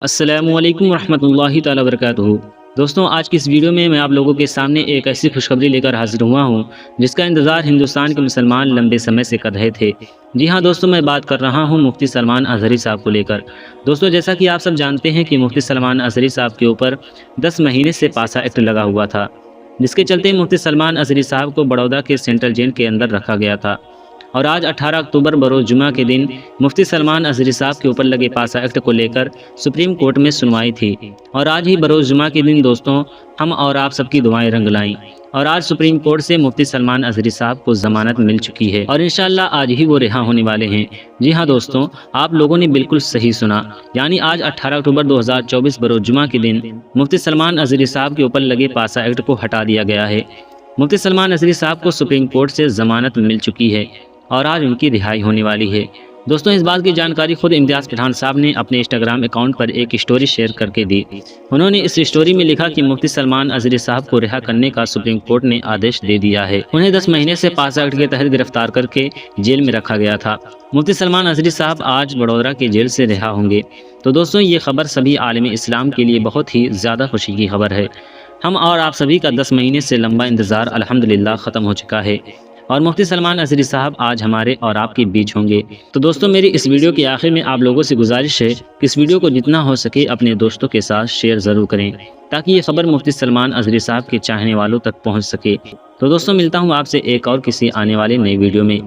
अस्सलामुअलैकुम रहमतुल्लाहि ताला वबरकातुहू। दोस्तों, आज की इस वीडियो में मैं आप लोगों के सामने एक ऐसी खुशखबरी लेकर हाजिर हुआ हूँ जिसका इंतज़ार हिंदुस्तान के मुसलमान लंबे समय से कर रहे थे। जी हाँ दोस्तों, मैं बात कर रहा हूँ मुफ्ती सलमान अज़हरी साहब को लेकर। दोस्तों, जैसा कि आप सब जानते हैं कि मुफ्ती सलमान अज़हरी साहब के ऊपर 10 महीने से पासा एक्ट लगा हुआ था, जिसके चलते मुफ्ती सलमान अज़हरी साहब को बड़ौदा के सेंट्रल जेल के अंदर रखा गया था। और आज 18 अक्टूबर बरोज़ जुमा के दिन मुफ्ती सलमान अज़हरी साहब के ऊपर लगे पासा एक्ट को लेकर सुप्रीम कोर्ट में सुनवाई थी। और आज ही बरोज़ जुमा के दिन दोस्तों, हम और आप सबकी दुआएं रंग लाईं और आज सुप्रीम कोर्ट से मुफ्ती सलमान अज़हरी साहब को ज़मानत मिल चुकी है और इंशाअल्लाह आज ही वो रिहा होने वाले हैं। जी हाँ दोस्तों, आप लोगों ने बिल्कुल सही सुना, यानी आज 18 अक्टूबर 2024 बरोज़ जुमा के दिन मुफ्ती सलमान अज़हरी साहब के ऊपर लगे पासा एक्ट को हटा दिया गया है। मुफ्ती सलमान अज़हरी साहब को सुप्रीम कोर्ट से ज़मानत मिल चुकी है और आज उनकी रिहाई होने वाली है। दोस्तों, इस बात की जानकारी खुद इम्तियाज़ पठान साहब ने अपने इंस्टाग्राम अकाउंट पर एक स्टोरी शेयर करके दी। उन्होंने इस स्टोरी में लिखा कि मुफ्ती सलमान अज़हरी साहब को रिहा करने का सुप्रीम कोर्ट ने आदेश दे दिया है। उन्हें 10 महीने से पासा एक्ट के तहत गिरफ्तार करके जेल में रखा गया था। मुफ्ती सलमान अज़हरी साहब आज बड़ौदा के जेल से रिहा होंगे। तो दोस्तों, ये खबर सभी आलम इस्लाम के लिए बहुत ही ज़्यादा खुशी की खबर है। हम और आप सभी का 10 महीने से लंबा इंतज़ार अल्हम्दुलिल्लाह ख़त्म हो चुका है और मुफ्ती सलमान अज़हरी साहब आज हमारे और आपके बीच होंगे। तो दोस्तों, मेरी इस वीडियो के आखिर में आप लोगों से गुजारिश है कि इस वीडियो को जितना हो सके अपने दोस्तों के साथ शेयर ज़रूर करें ताकि ये खबर मुफ्ती सलमान अज़हरी साहब के चाहने वालों तक पहुंच सके। तो दोस्तों, मिलता हूं आपसे एक और किसी आने वाले नई वीडियो में।